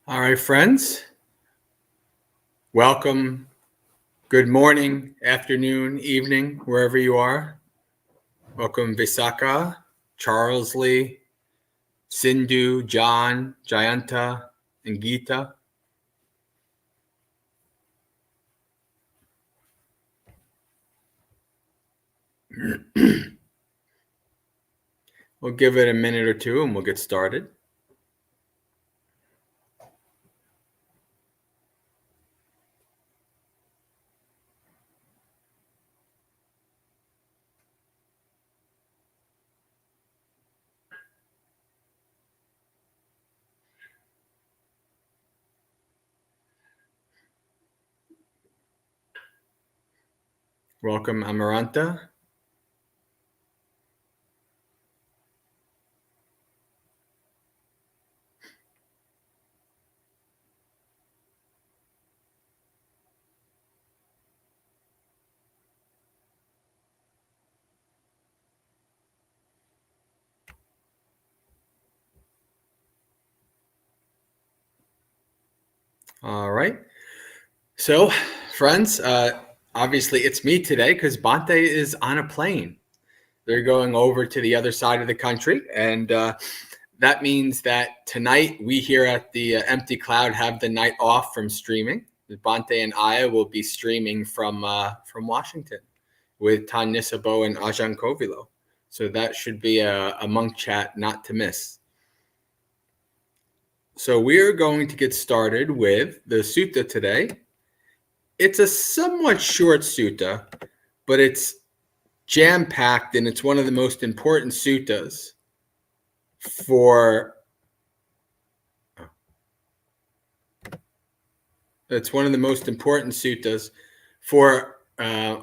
All right, friends. Welcome. Good morning, afternoon, evening, wherever you are. Welcome, Visakha, Charles Lee, Sindhu, John, Jayanta, and Geeta. We'll give it a minute or two and we'll get started. Welcome, Amaranta. All right. So, friends, obviously it's me today because Bhante is on a plane. They're going over to the other side of the country, and that means that tonight we here at the Empty Cloud have the night off from streaming. Bhante and Aya will be streaming from Washington with Tan Nisabo and Ajahn Kovilo. So that should be a monk chat not to miss. So we are going to get started with the sutta today. It's a somewhat short sutta, but it's jam-packed, and it's one of the most important suttas for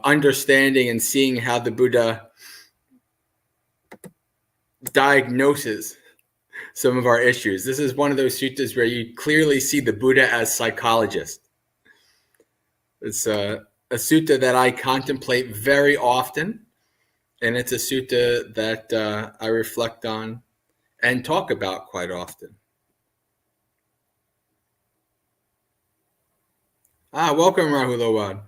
understanding and seeing how the Buddha diagnoses some of our issues. This is one of those suttas where you clearly see the Buddha as psychologist. It's a sutta that I contemplate very often, and it's a sutta that I reflect on and talk about quite often. Welcome, Rahul Awad.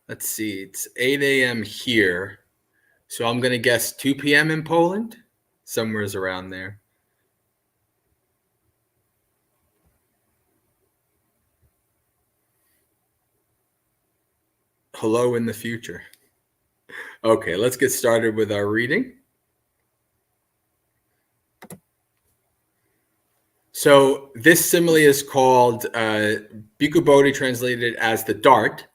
Let's see, it's 8 a.m. here. So I'm going to guess 2 p.m. in Poland, somewhere's around there. Hello in the future. Okay, let's get started with our reading. So this simile is called Bhikkhu Bodhi, translated as the dart,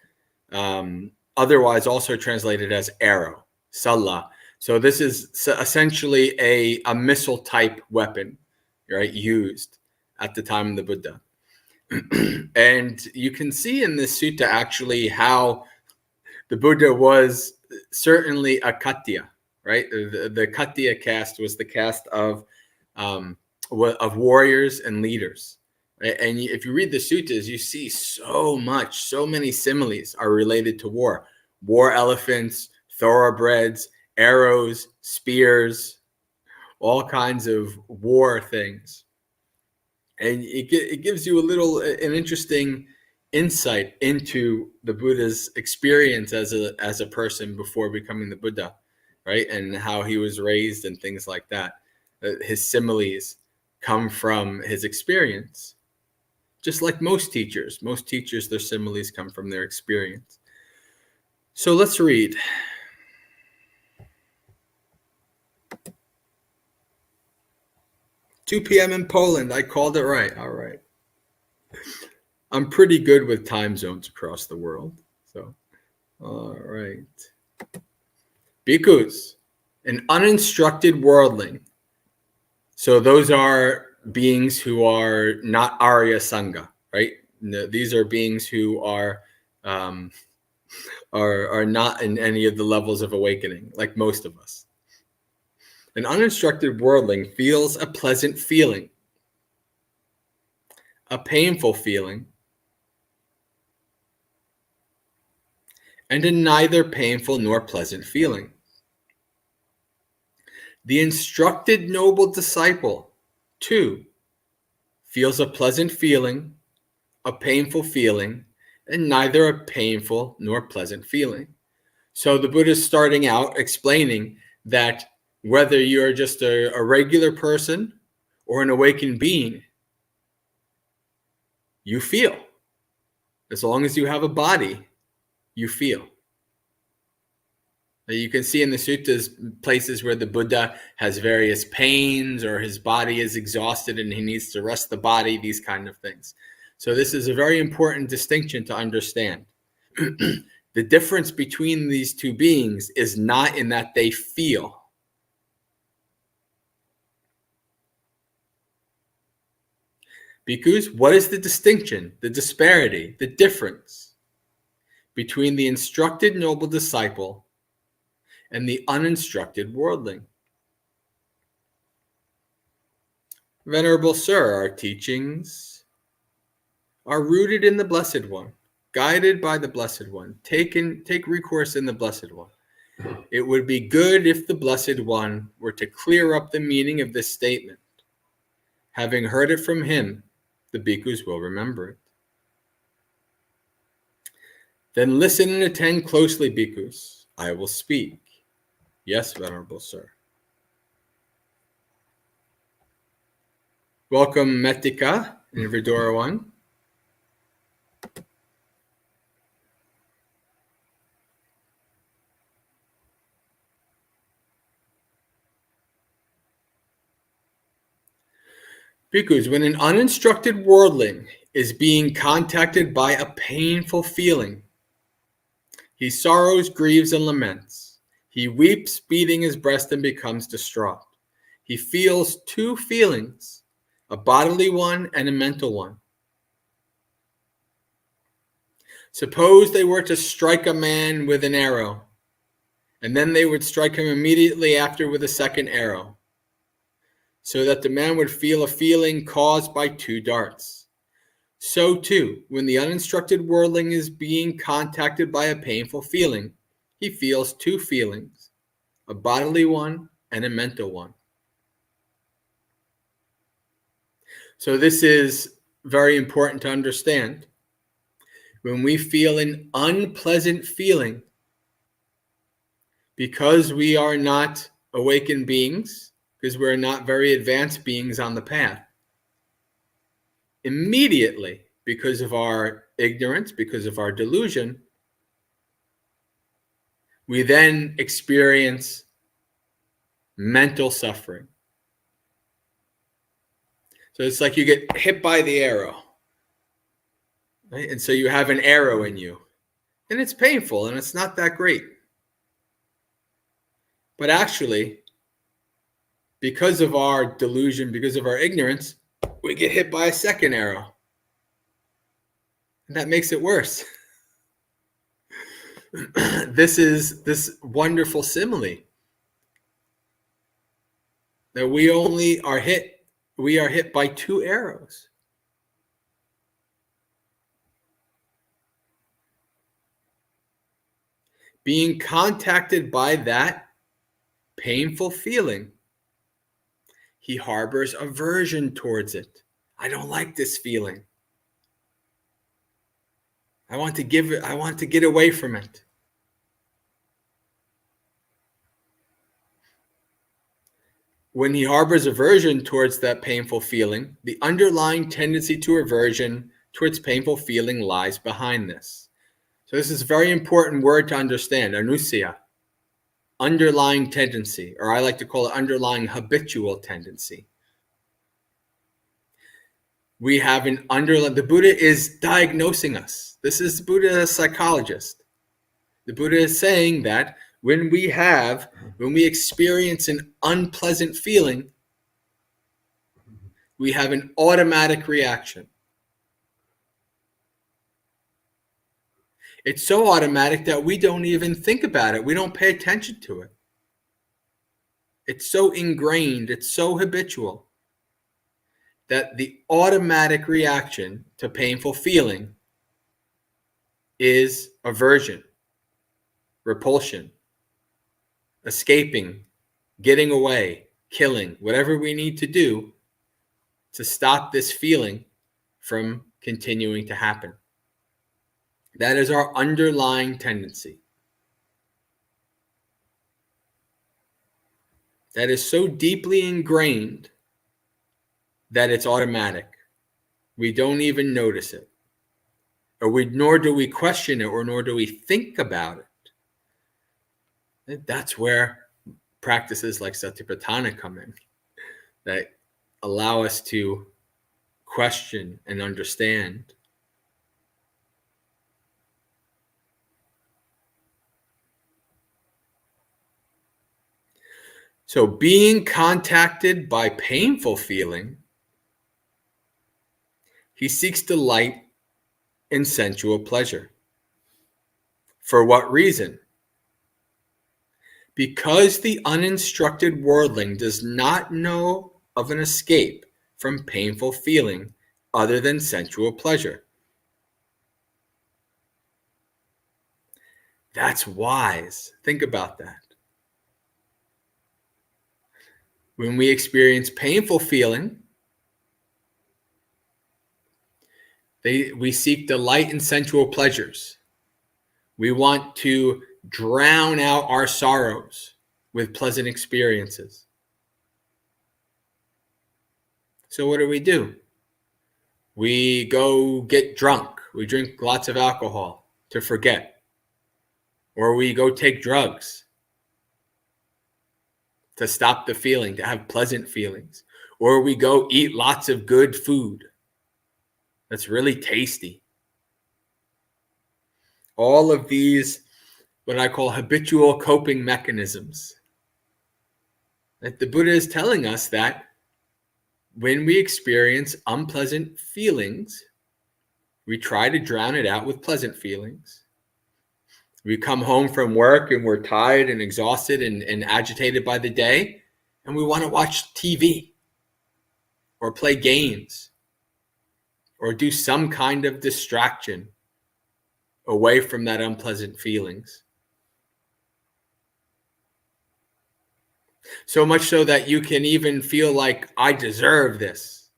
otherwise also translated as arrow, Salla. So this is essentially a missile type weapon, right, used at the time of the Buddha. And you can see in this sutta actually how the Buddha was certainly a Khattiya, right? The Khattiya caste was the caste of warriors and leaders. Right? And if you read the suttas, you see so many similes are related to war. War elephants, thoroughbreds, arrows, spears, all kinds of war things. And it gives you an interesting insight into the Buddha's experience as a person before becoming the Buddha, right? And how he was raised and things like that. His similes come from his experience. Just like most teachers, their similes come from their experience. So let's read. "2 p.m. in Poland. I called it right. All right. I'm pretty good with time zones across the world. So, all right. Bhikkhus, an uninstructed worldling. So those are beings who are not Arya Sangha, right? These are beings who are not in any of the levels of awakening, like most of us. An uninstructed worldling feels a pleasant feeling, a painful feeling, and a neither painful nor pleasant feeling. The instructed noble disciple 2 feels a pleasant feeling, a painful feeling, and neither a painful nor pleasant feeling. So the Buddha is starting out explaining that whether you're just a regular person or an awakened being, you feel. As long as you have a body, you feel. You can see in the suttas places where the Buddha has various pains or his body is exhausted and he needs to rest the body, these kind of things. So this is a very important distinction to understand. The difference between these two beings is not in that they feel. Because what is the distinction, the disparity, the difference between the instructed noble disciple and the uninstructed worldling? Venerable Sir, our teachings are rooted in the Blessed One, guided by the Blessed One. Take recourse in the Blessed One. It would be good if the Blessed One were to clear up the meaning of this statement. Having heard it from him, the bhikkhus will remember it. Then listen and attend closely, bhikkhus. I will speak. Yes, Venerable Sir. Welcome, Metika and Vidura 1. Bhikkhus, when an uninstructed worldling is being contacted by a painful feeling, he sorrows, grieves, and laments. He weeps, beating his breast, and becomes distraught. He feels two feelings, a bodily one and a mental one. Suppose they were to strike a man with an arrow, and then they would strike him immediately after with a second arrow, so that the man would feel a feeling caused by two darts. So too, when the uninstructed worldling is being contacted by a painful feeling, he feels two feelings, a bodily one and a mental one. So this is very important to understand. When we feel an unpleasant feeling, because we are not awakened beings, because we're not very advanced beings on the path, immediately, because of our ignorance, because of our delusion, we then experience mental suffering. So it's like you get hit by the arrow, right? And so you have an arrow in you, and it's painful and it's not that great. But actually, because of our delusion, because of our ignorance, we get hit by a second arrow. And that makes it worse. This is this wonderful simile that we are hit by two arrows. Being contacted by that painful feeling, he harbors aversion towards it. I don't like this feeling. I want to get away from it. When he harbors aversion towards that painful feeling, the underlying tendency to aversion towards painful feeling lies behind this. So this is a very important word to understand, anusaya, underlying tendency, or I like to call it underlying habitual tendency. We have an underlying, the Buddha is diagnosing us. This is the Buddha, a psychologist. The Buddha is saying that when we experience an unpleasant feeling, we have an automatic reaction. It's so automatic that we don't even think about it. We don't pay attention to it. It's so ingrained, it's so habitual that the automatic reaction to painful feeling is aversion, repulsion, escaping, getting away, killing, whatever we need to do to stop this feeling from continuing to happen. That is our underlying tendency. That is so deeply ingrained that it's automatic. We don't even notice it. Nor do we question it, or nor do we think about it. That's where practices like Satipatthana come in, that allow us to question and understand. So being contacted by painful feeling, he seeks delight in sensual pleasure. For what reason? Because the uninstructed worldling does not know of an escape from painful feeling other than sensual pleasure. That's wise. Think about that. When we experience painful feeling, we seek delight in sensual pleasures. We want to drown out our sorrows with pleasant experiences. So what do? We go get drunk. We drink lots of alcohol to forget. Or we go take drugs to stop the feeling, to have pleasant feelings. Or we go eat lots of good food that's really tasty. All of these, what I call habitual coping mechanisms. That the Buddha is telling us that when we experience unpleasant feelings, we try to drown it out with pleasant feelings. We come home from work and we're tired and exhausted and agitated by the day, and we want to watch TV or play games or do some kind of distraction away from that unpleasant feelings. So much so that you can even feel like, I deserve this.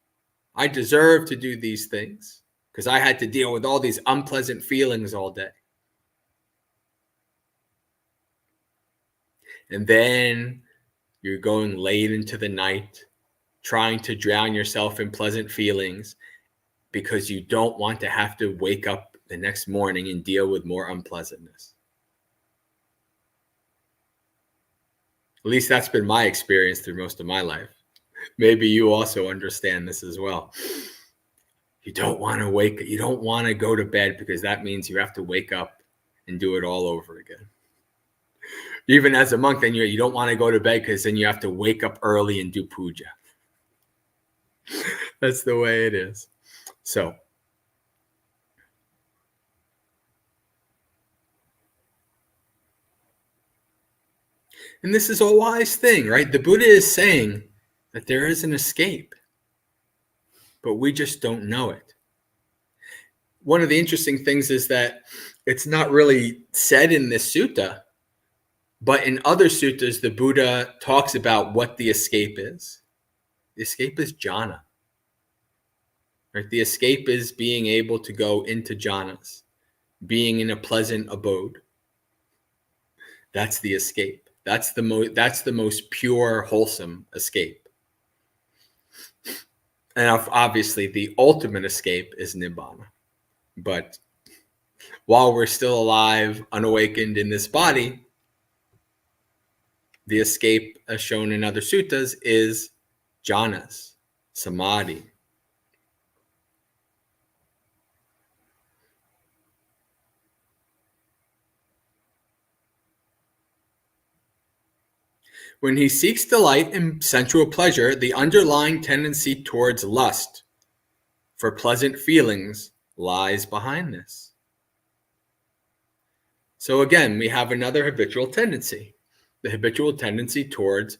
I deserve to do these things because I had to deal with all these unpleasant feelings all day. And then you're going late into the night, trying to drown yourself in pleasant feelings because you don't want to have to wake up the next morning and deal with more unpleasantness. At least that's been my experience through most of my life. Maybe you also understand this as well. You don't want to go to bed because that means you have to wake up and do it all over again. Even as a monk, then you don't want to go to bed because then you have to wake up early and do puja. That's the way it is. So, and this is a wise thing, right? The Buddha is saying that there is an escape, but we just don't know it. One of the interesting things is that it's not really said in this sutta, but in other suttas, the Buddha talks about what the escape is. The escape is jhana. Right? The escape is being able to go into jhanas, being in a pleasant abode. That's the escape. That's the most pure, wholesome escape. And obviously, the ultimate escape is nibbana. But while we're still alive, unawakened in this body, the escape, as shown in other suttas, is jhanas, samadhi. When he seeks delight in sensual pleasure, the underlying tendency towards lust for pleasant feelings lies behind this. So again, we have another habitual tendency, the habitual tendency towards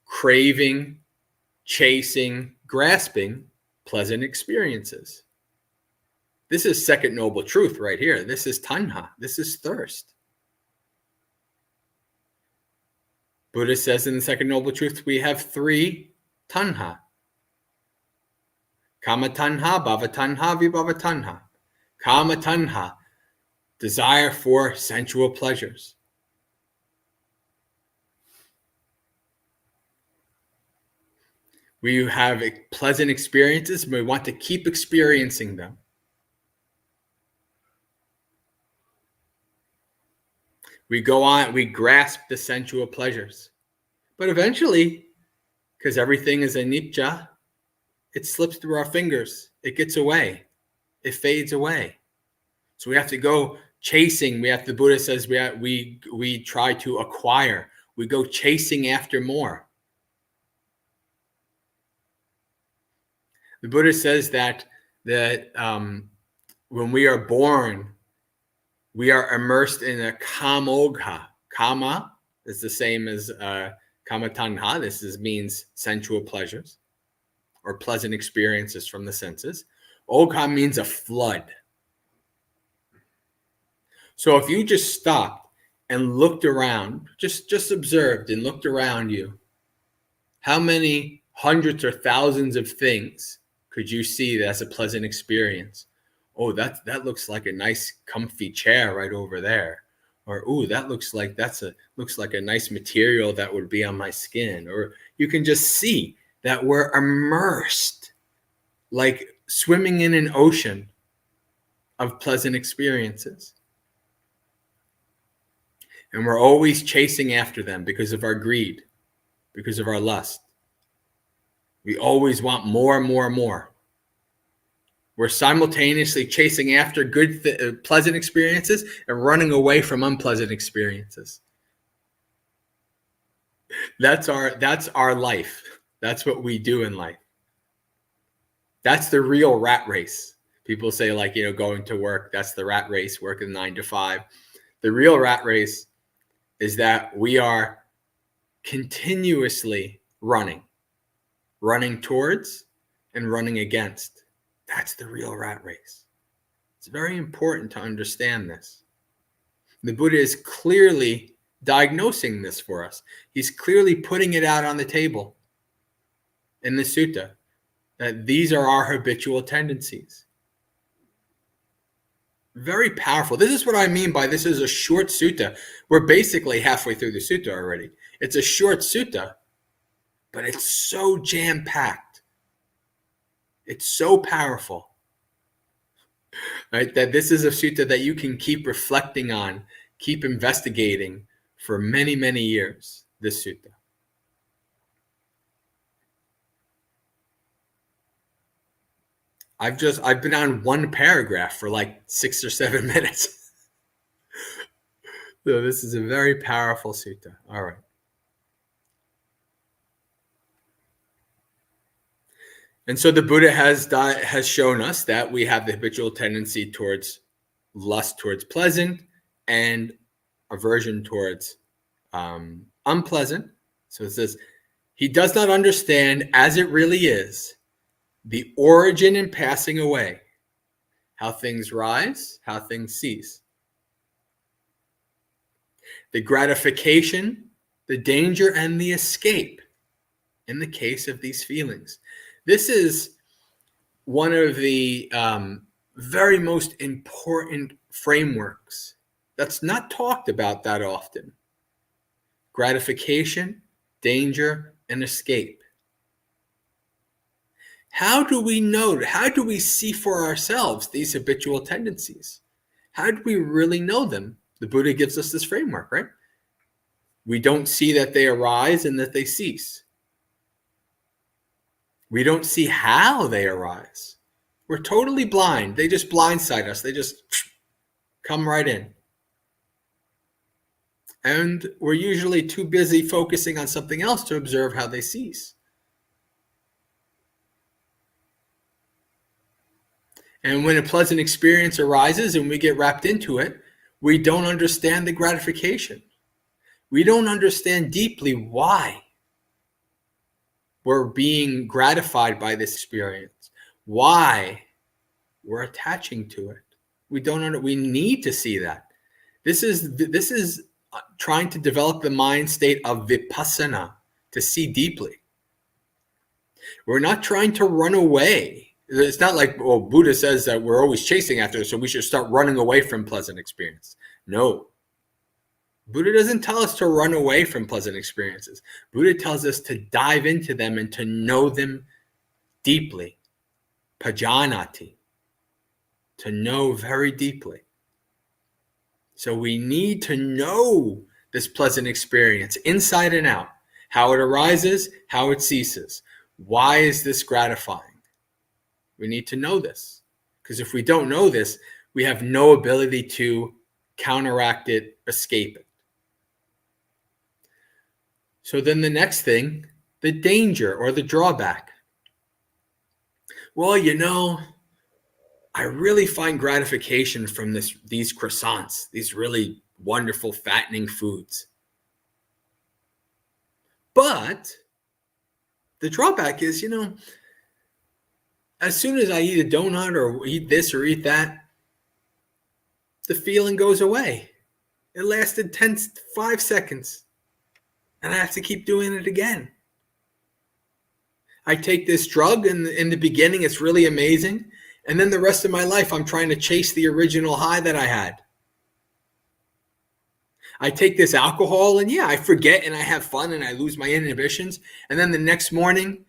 craving, chasing, grasping pleasant experiences. This is second noble truth right here. This is tanha. This is thirst. Buddha says in the second noble truth, we have three tanha. Kama tanha, bhava tanha, vibhava tanha. Kama tanha, desire for sensual pleasures. We have pleasant experiences, and we want to keep experiencing them. We go on, we grasp the sensual pleasures. But eventually, because everything is anicca, it slips through our fingers. It gets away. It fades away. So we have to go chasing. The Buddha says we try to acquire. We go chasing after more. The Buddha says that when we are born, we are immersed in a kamogha. Kama is the same as kama tanha. This means sensual pleasures or pleasant experiences from the senses. Ogha means a flood. So if you just stopped and looked around, just observed and looked around you, how many hundreds or thousands of things could you see that's a pleasant experience? Oh, that looks like a nice comfy chair right over there. Or, oh, that looks like a nice material that would be on my skin. Or you can just see that we're immersed, like swimming in an ocean of pleasant experiences. And we're always chasing after them because of our greed, because of our lust. We always want more and more and more. We're simultaneously chasing after good, pleasant experiences and running away from unpleasant experiences. That's our life. That's what we do in life. That's the real rat race. People say, like, going to work, that's the rat race, working 9 to 5. The real rat race is that we are continuously running towards and running against. That's the real rat race. It's very important to understand this. The Buddha is clearly diagnosing this for us. He's clearly putting it out on the table in the sutta, that these are our habitual tendencies. Very powerful. This is what I mean by this is a short sutta. We're basically halfway through the sutta already. It's a short sutta, but it's so jam-packed. It's so powerful, right? That this is a sutta that you can keep reflecting on, keep investigating for many, many years, this sutta. I've been on one paragraph for like 6 or 7 minutes. So this is a very powerful sutta. All right. And so the Buddha has shown us that we have the habitual tendency towards lust towards pleasant and aversion towards unpleasant. So it says, he does not understand as it really is the origin and passing away, how things rise, how things cease, the gratification, the danger, and the escape in the case of these feelings. This is one of the very most important frameworks that's not talked about that often. Gratification, danger, and escape. How do we know? How do we see for ourselves these habitual tendencies? How do we really know them? The Buddha gives us this framework, right? We don't see that they arise and that they cease. We don't see how they arise. We're totally blind. They just blindside us. They just come right in. And we're usually too busy focusing on something else to observe how they cease. And when a pleasant experience arises and we get wrapped into it, we don't understand the gratification. We don't understand deeply why we're being gratified by this experience, why we're attaching to it. We need to see that. This is trying to develop the mind state of vipassana, to see deeply. We're not trying to run away. It's not like, well, Buddha says that we're always chasing after it, so we should start running away from pleasant experience. No. Buddha doesn't tell us to run away from pleasant experiences. Buddha tells us to dive into them and to know them deeply. Pajanati. To know very deeply. So we need to know this pleasant experience inside and out. How it arises, how it ceases. Why is this gratifying? We need to know this. Because if we don't know this, we have no ability to counteract it, escape it. So then the next thing, the danger or the drawback. Well, I really find gratification from these croissants, these really wonderful, fattening foods. But the drawback is, as soon as I eat a donut or eat this or eat that, the feeling goes away. It lasted 5 seconds. And I have to keep doing it again. I take this drug, and in the beginning, it's really amazing. And then the rest of my life, I'm trying to chase the original high that I had. I take this alcohol, and I forget, and I have fun, and I lose my inhibitions. And then the next morning,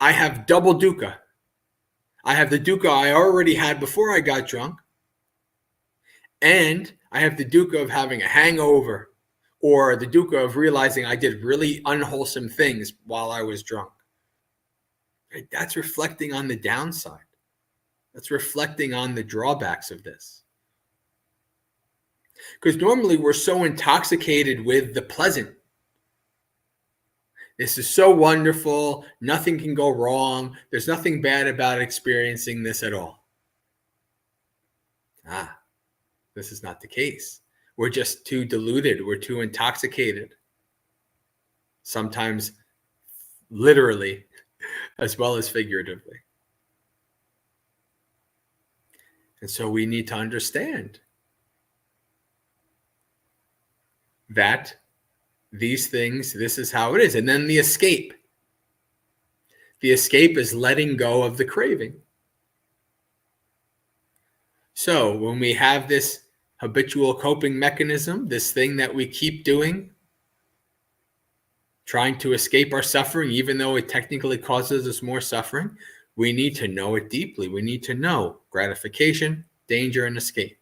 I have double dukkha. I have the dukkha I already had before I got drunk. And I have the dukkha of having a hangover, or the dukkha of realizing I did really unwholesome things while I was drunk. Right? That's reflecting on the downside. That's reflecting on the drawbacks of this. Because normally we're so intoxicated with the pleasant. This is so wonderful. Nothing can go wrong. There's nothing bad about experiencing this at all. This is not the case. We're just too deluded. We're too intoxicated. Sometimes literally as well as figuratively. And so we need to understand that these things, this is how it is. And then the escape. The escape is letting go of the craving. So when we have this habitual coping mechanism, this thing that we keep doing, trying to escape our suffering, even though it technically causes us more suffering, we need to know it deeply. We need to know gratification, danger, and escape.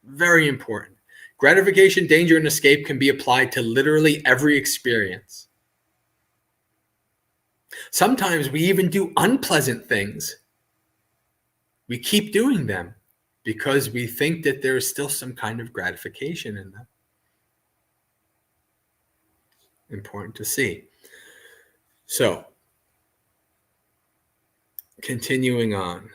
Very important. Gratification, danger, and escape can be applied to literally every experience. Sometimes we even do unpleasant things. We keep doing them because we think that there is still some kind of gratification in them. Important to see. So, continuing on.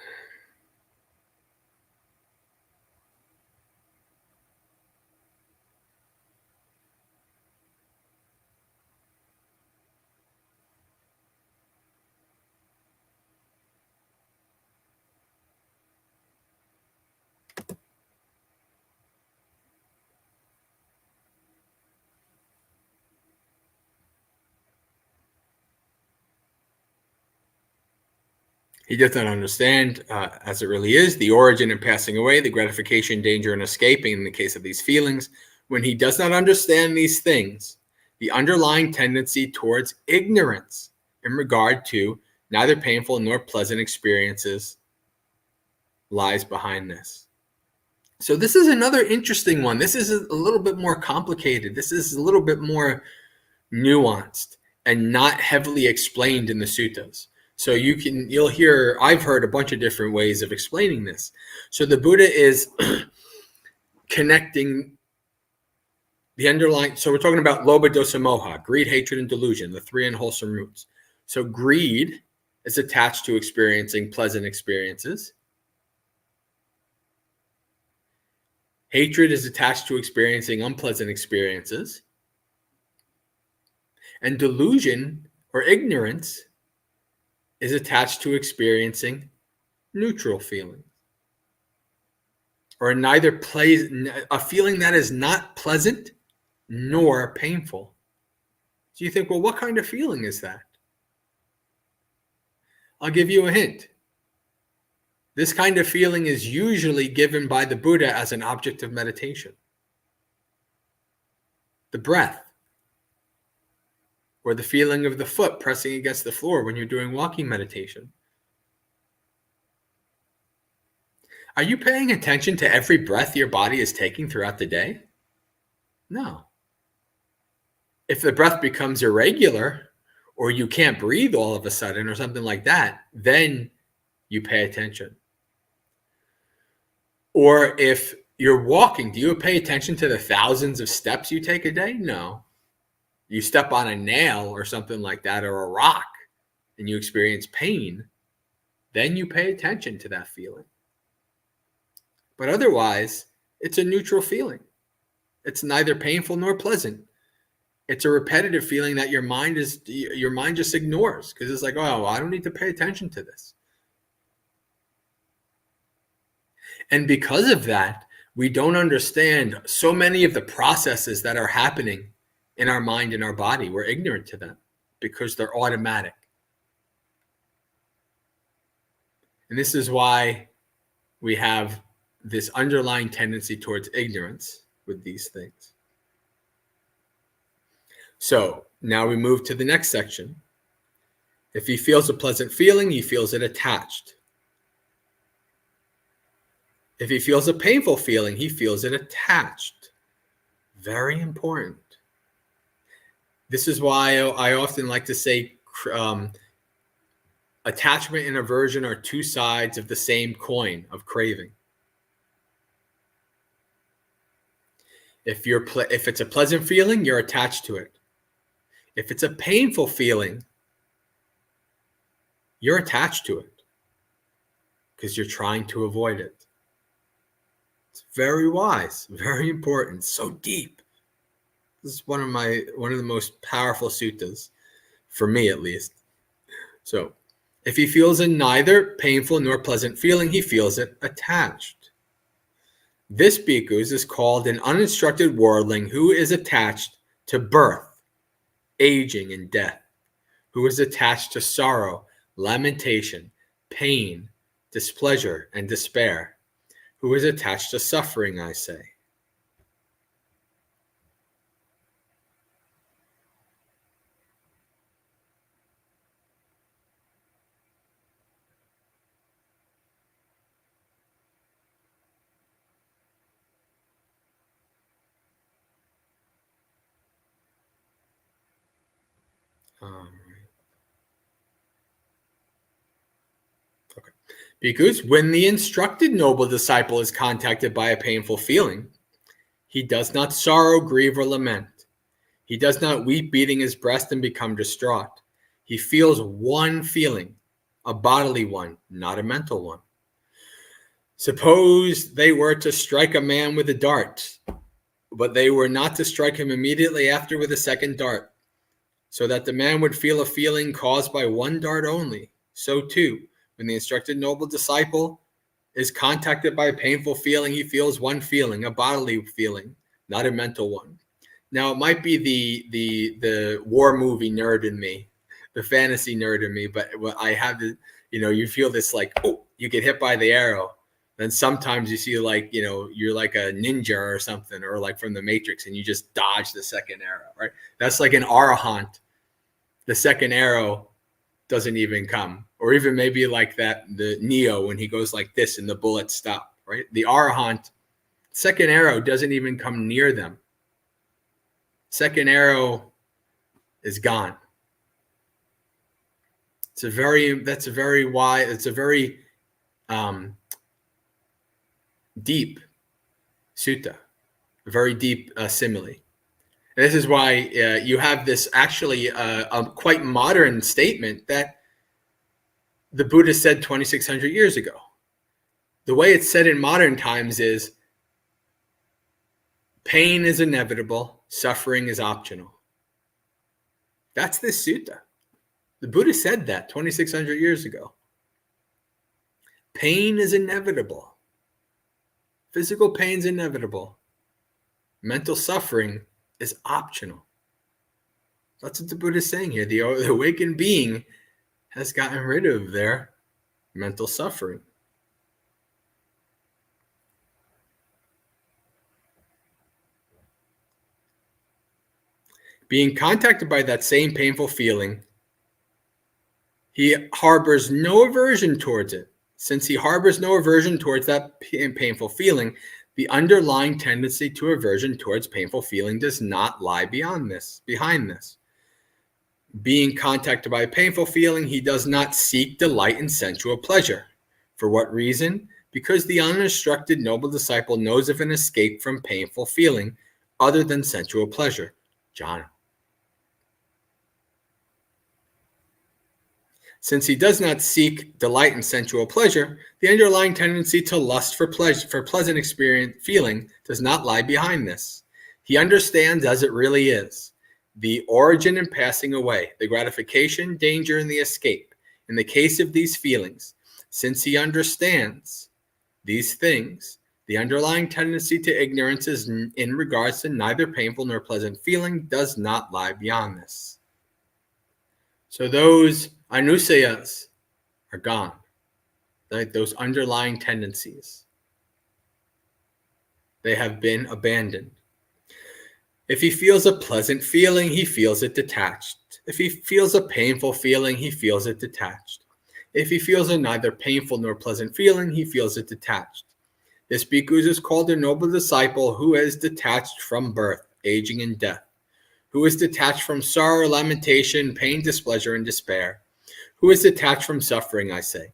He does not understand, as it really is, the origin and passing away, the gratification, danger, and escaping in the case of these feelings. When he does not understand these things, the underlying tendency towards ignorance in regard to neither painful nor pleasant experiences lies behind this. So this is another interesting one. This is a little bit more complicated. This is a little bit more nuanced and not heavily explained in the suttas. So you'll hear, I've heard a bunch of different ways of explaining this. So the Buddha is connecting the underlying, so we're talking about lobha, dosa, moha, greed, hatred, and delusion, the three unwholesome roots. So greed is attached to experiencing pleasant experiences. Hatred is attached to experiencing unpleasant experiences. And delusion or ignorance is attached to experiencing neutral feelings. Or a feeling that is not pleasant nor painful. So you think, well, what kind of feeling is that? I'll give you a hint. This kind of feeling is usually given by the Buddha as an object of meditation. The breath, or the feeling of the foot pressing against the floor when you're doing walking meditation. Are you paying attention to every breath your body is taking throughout the day? No. If the breath becomes irregular, or you can't breathe all of a sudden, or something like that, then you pay attention. Or if you're walking, do you pay attention to the thousands of steps you take a day? No. You step on a nail or something like that, or a rock, and you experience pain, then you pay attention to that feeling. But otherwise, it's a neutral feeling. It's neither painful nor pleasant. It's a repetitive feeling that your mind just ignores, because it's like, oh, well, I don't need to pay attention to this. And because of that, we don't understand so many of the processes that are happening in our mind and our body. We're ignorant to them because they're automatic. And this is why we have this underlying tendency towards ignorance with these things. So now we move to the next section. If he feels a pleasant feeling, he feels it attached. If he feels a painful feeling, he feels it attached. Very important. This is why I often like to say attachment and aversion are two sides of the same coin of craving. If it's a pleasant feeling, you're attached to it. If it's a painful feeling, you're attached to it because you're trying to avoid it. It's very wise, very important, so deep. This is one of the most powerful suttas, for me at least. So, if he feels a neither painful nor pleasant feeling, he feels it attached. This bhikkhus is called an uninstructed worldling who is attached to birth, aging, and death, who is attached to sorrow, lamentation, pain, displeasure, and despair, who is attached to suffering, I say. Okay. Because when the instructed noble disciple is contacted by a painful feeling, he does not sorrow, grieve, or lament. He does not weep, beating his breast, and become distraught. He feels one feeling, a bodily one, not a mental one. Suppose they were to strike a man with a dart, but they were not to strike him immediately after with a second dart, so that the man would feel a feeling caused by one dart only. So too, when the instructed noble disciple is contacted by a painful feeling, he feels one feeling, a bodily feeling, not a mental one. Now, it might be the war movie nerd in me, the fantasy nerd in me, but I have the, you feel this like, oh, you get hit by the arrow. Then sometimes you see like, you're like a ninja or something, or like from the Matrix, and you just dodge the second arrow, right? That's like an Arahant. The second arrow doesn't even come. Or even maybe like that, the Neo, when he goes like this and the bullets stop, right? The Arahant, second arrow doesn't even come near them. Second arrow is gone. It's a very deep sutta, a very deep simile. And this is why you have this actually a quite modern statement that the Buddha said 2,600 years ago. The way it's said in modern times is, pain is inevitable, suffering is optional. That's this sutta. The Buddha said that 2,600 years ago. Pain is inevitable. Physical pain is inevitable. Mental suffering is optional. That's what the Buddha is saying here. The awakened being has gotten rid of their mental suffering. Being contacted by that same painful feeling, he harbors no aversion towards it. Since he harbors no aversion towards that painful feeling, the underlying tendency to aversion towards painful feeling does not lie behind this. Being contacted by a painful feeling, he does not seek delight in sensual pleasure. For what reason? Because the uninstructed noble disciple knows of an escape from painful feeling other than sensual pleasure. John. Since he does not seek delight in sensual pleasure, the underlying tendency to lust for pleasant experience feeling does not lie behind this. He understands as it really is, the origin and passing away, the gratification, danger, and the escape. In the case of these feelings, since he understands these things, the underlying tendency to ignorance is in regards to neither painful nor pleasant feeling does not lie beyond this. So those anusayas are gone, right? Those underlying tendencies, they have been abandoned. If he feels a pleasant feeling, he feels it detached. If he feels a painful feeling, he feels it detached. If he feels a neither painful nor pleasant feeling, he feels it detached. This bhikkhu is called a noble disciple who is detached from birth, aging, and death, who is detached from sorrow, lamentation, pain, displeasure, and despair, who is detached from suffering, I say.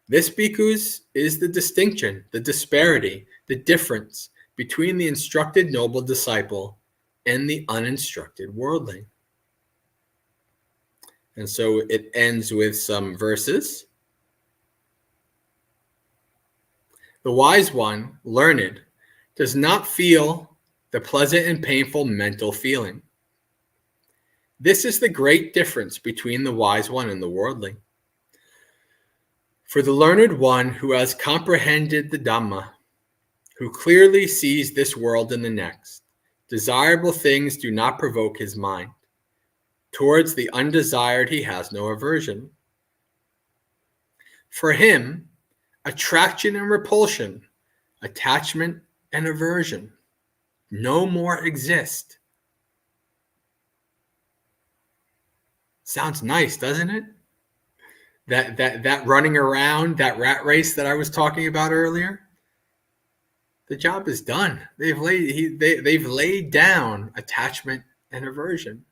This bhikkhu is the distinction, the disparity, the difference between the instructed noble disciple and the uninstructed worldling. And so it ends with some verses. The wise one, learned, does not feel the pleasant and painful mental feeling. This is the great difference between the wise one and the worldling. For the learned one who has comprehended the Dhamma, who clearly sees this world and the next, desirable things do not provoke his mind. Towards the undesired he has no aversion. For him, attraction and repulsion, attachment and aversion no more exist. Sounds nice, doesn't it? That running around, that rat race that I was talking about earlier, the job is done. They've laid down attachment and aversion.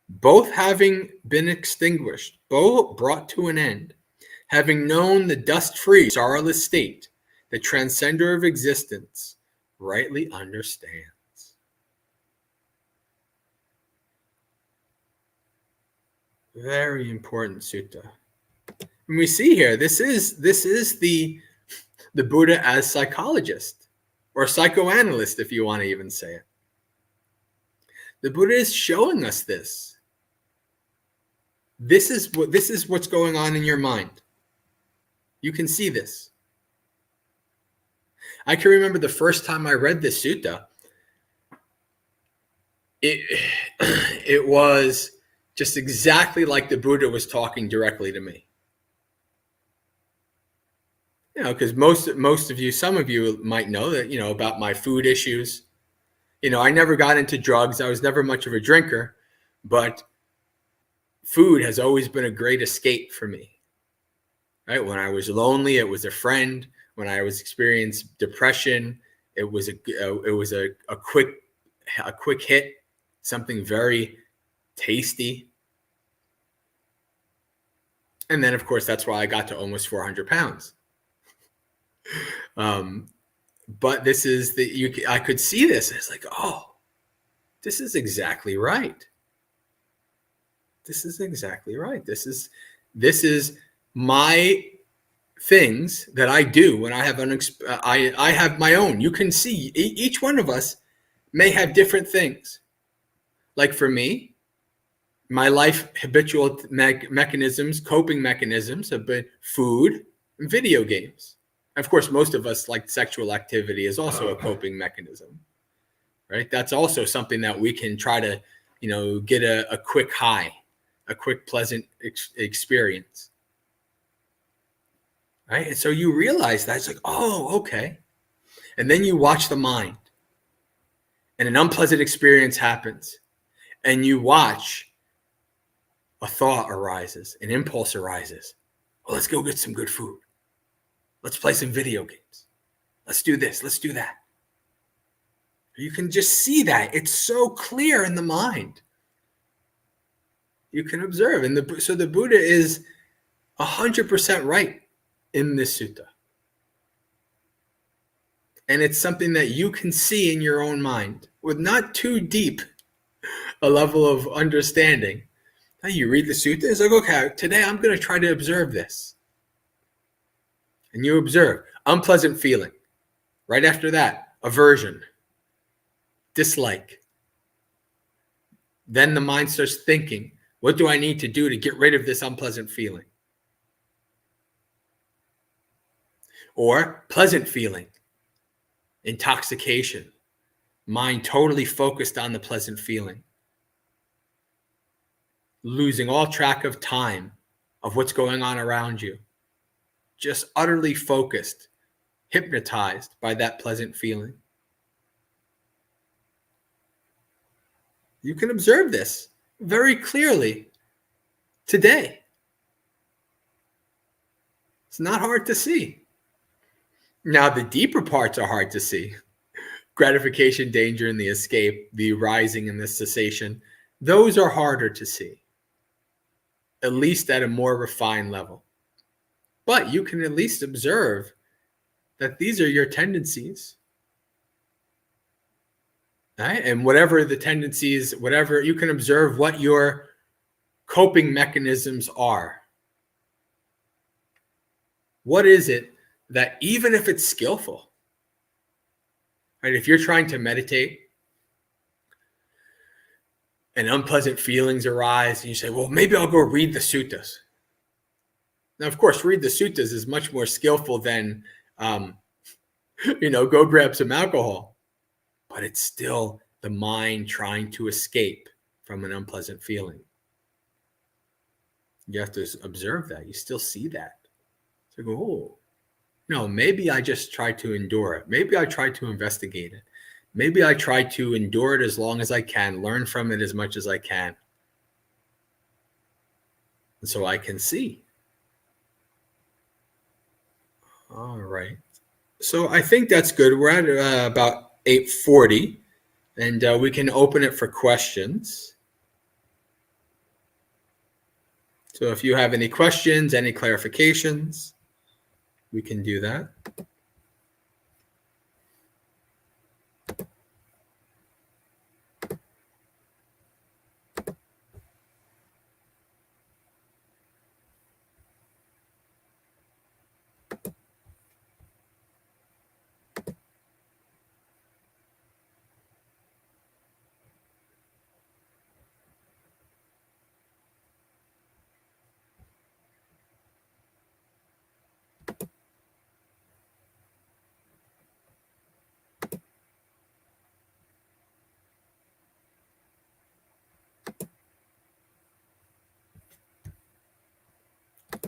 Both having been extinguished, both brought to an end, having known the dust-free, sorrowless state, the transcender of existence rightly understands. Very important sutta. And we see here, this is the Buddha as psychologist or psychoanalyst, if you want to even say it. The Buddha is showing us this. This is what's going on in your mind. You can see this. I can remember the first time I read this sutta. It was just exactly like the Buddha was talking directly to me. You know, because most of you, some of you might know that, you know, about my food issues. You know, I never got into drugs. I was never much of a drinker, but food has always been a great escape for me. Right? When I was lonely, it was a friend. When I was experiencing depression, it was a quick hit, something very tasty. And then, of course, that's why I got to almost 400 pounds. But this is I could see this. It's like, oh, this is exactly right. This is exactly right. This is my things that I do when I have I have my own. You can see each one of us may have different things. Like for me, my life habitual mechanisms, coping mechanisms have been food and video games. Of course, most of us, like sexual activity is also a coping mechanism. right? That's also something that we can try to, get a quick high, a quick pleasant experience, right? And so you realize that it's like, oh, okay. And then you watch the mind, and an unpleasant experience happens, and you watch a thought arises, an impulse arises. Well, let's go get some good food. Let's play some video games. Let's do this. Let's do that. You can just see that. It's so clear in the mind. You can observe. And so the Buddha is 100% right in this sutta. And it's something that you can see in your own mind with not too deep a level of understanding. Now you read the sutta, it's like, okay, today I'm going to try to observe this. And you observe unpleasant feeling. Right after that, aversion, dislike. Then the mind starts thinking, what do I need to do to get rid of this unpleasant feeling? Or pleasant feeling, intoxication, mind totally focused on the pleasant feeling, losing all track of time, of what's going on around you, just utterly focused, hypnotized by that pleasant feeling. You can observe this very clearly today. It's not hard to see. Now, the deeper parts are hard to see. Gratification, danger, and the escape, the arising and the cessation, those are harder to see, at least at a more refined level. But you can at least observe that these are your tendencies. Right? And whatever the tendencies, whatever, you can observe what your coping mechanisms are. What is it that, even if it's skillful, right? If you're trying to meditate and unpleasant feelings arise and you say, well, maybe I'll go read the suttas. Now, of course, read the suttas is much more skillful than, go grab some alcohol. But it's still the mind trying to escape from an unpleasant feeling. You have to observe that. You still see that. So go, oh, no, maybe I just try to endure it. Maybe I try to investigate it. Maybe I try to endure it as long as I can, learn from it as much as I can. And so I can see. All right. So I think that's good. We're at about 8:40, and we can open it for questions. So if you have any questions, any clarifications, we can do that.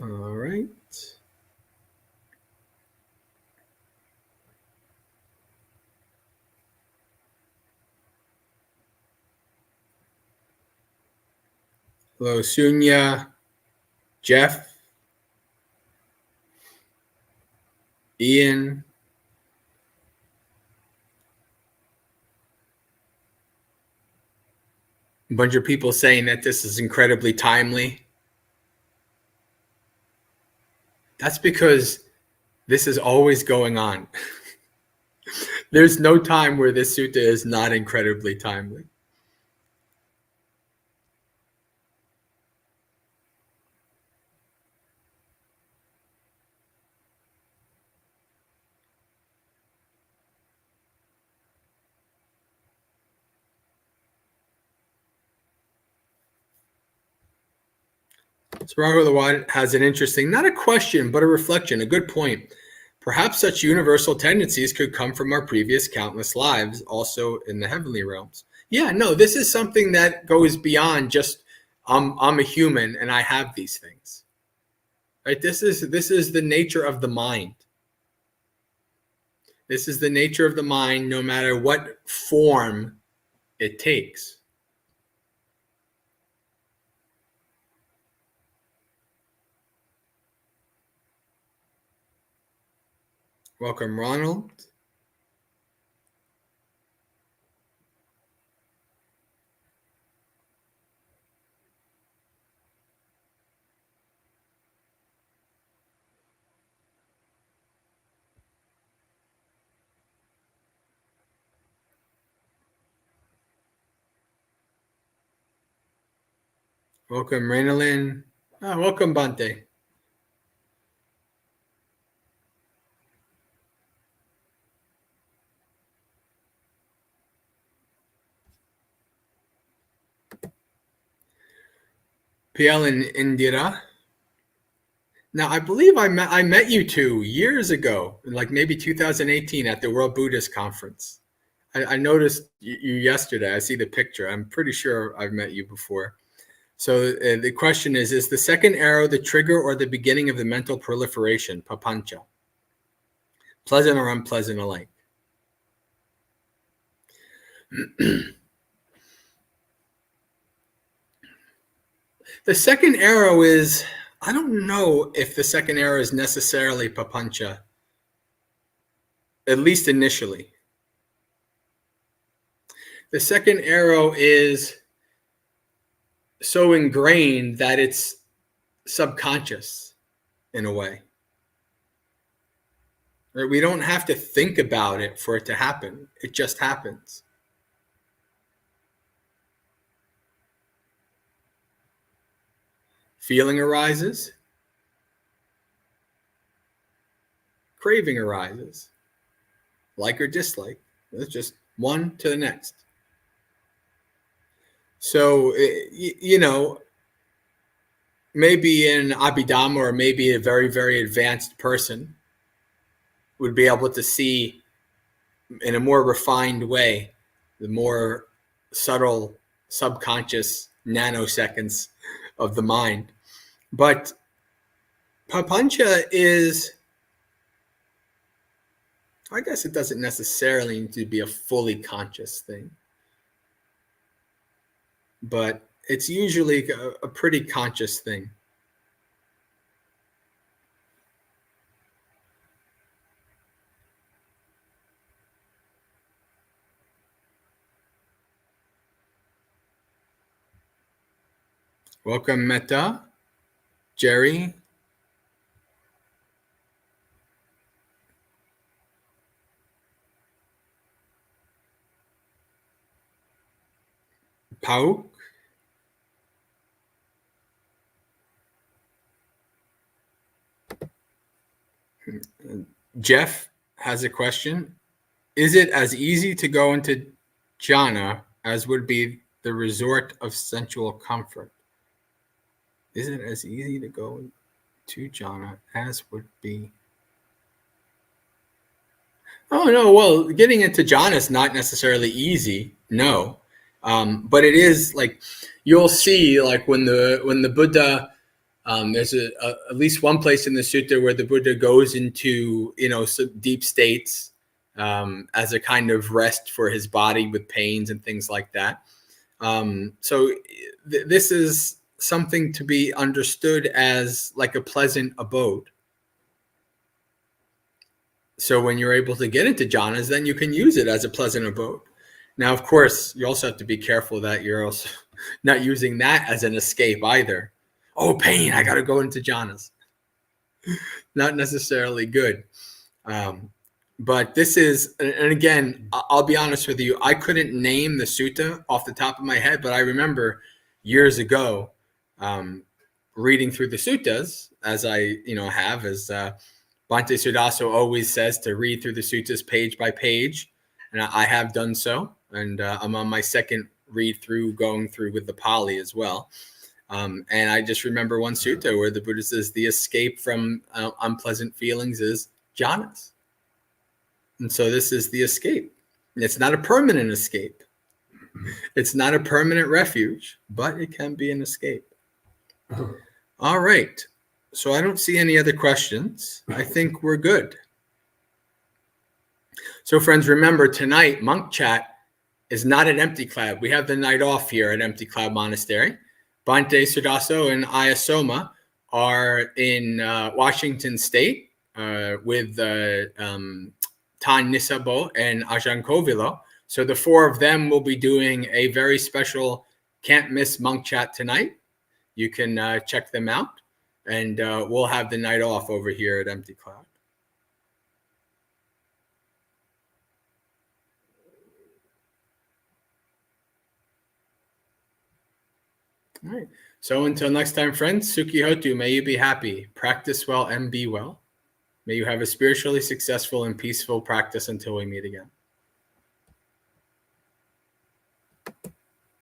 All right. Hello, Sunya, Jeff, Ian. A bunch of people saying that this is incredibly timely. That's because this is always going on. There's no time where this sutta is not incredibly timely. So Robert Lawad has an interesting, not a question, but a reflection, a good point. Perhaps such universal tendencies could come from our previous countless lives, also in the heavenly realms. Yeah, no, this is something that goes beyond just I'm a human and I have these things. Right? This is the nature of the mind. This is the nature of the mind, no matter what form it takes. Welcome, Ronald. Welcome, Rainalyn. Welcome, Bhante. PL and Indira. Now, I believe I met you two years ago, like maybe 2018 at the World Buddhist Conference. I noticed you yesterday. I see the picture. I'm pretty sure I've met you before. So the question is the second arrow the trigger or the beginning of the mental proliferation, papancha? Pleasant or unpleasant alike? The second arrow is, I don't know if the second arrow is necessarily papancha, at least initially. The second arrow is so ingrained that it's subconscious in a way. Right? We don't have to think about it for it to happen. It just happens. Feeling arises. Craving arises. Like or dislike. It's just one to the next. So, maybe an Abhidhamma or maybe a very, very advanced person would be able to see in a more refined way the more subtle subconscious nanoseconds of the mind. But papancha is, I guess it doesn't necessarily need to be a fully conscious thing, but it's usually a pretty conscious thing. Welcome, Meta, Jerry. Pau. Jeff has a question. Is it as easy to go into jhana as would be the resort of sensual comfort? Is it as easy to go to jhana as would be? Oh, no. Well, getting into jhana is not necessarily easy. No. But it is like, you'll see, like when the Buddha, there's at least one place in the sutta where the Buddha goes into, some deep states as a kind of rest for his body with pains and things like that. So this is something to be understood as like a pleasant abode. So when you're able to get into jhanas, then you can use it as a pleasant abode. Now, of course, you also have to be careful that you're also not using that as an escape either. Oh, pain, I got to go into jhanas. Not necessarily good. But this is, and again, I'll be honest with you, I couldn't name the sutta off the top of my head, but I remember years ago reading through the suttas, as I have, as Bhante Sudaso always says, to read through the suttas page by page, and I have done so, and I'm on my second read through, going through with the Pali as well. And I just remember one sutta where the Buddha says the escape from unpleasant feelings is jhanas. And so this is the escape. It's not a permanent escape. It's not a permanent refuge, but it can be an escape. All right. So I don't see any other questions. I think we're good. So friends, remember tonight, Monk Chat is not at Empty Cloud. We have the night off here at Empty Cloud Monastery. Bhante Sudaso and Ayasoma are in Washington State with Tan Nisabo and Ajahn Kovilo. So the four of them will be doing a very special can't miss Monk Chat tonight. You can check them out, and we'll have the night off over here at Empty Cloud. All right. So until next time, friends, Sukhi Hotu, may you be happy, practice well, and be well. May you have a spiritually successful and peaceful practice until we meet again.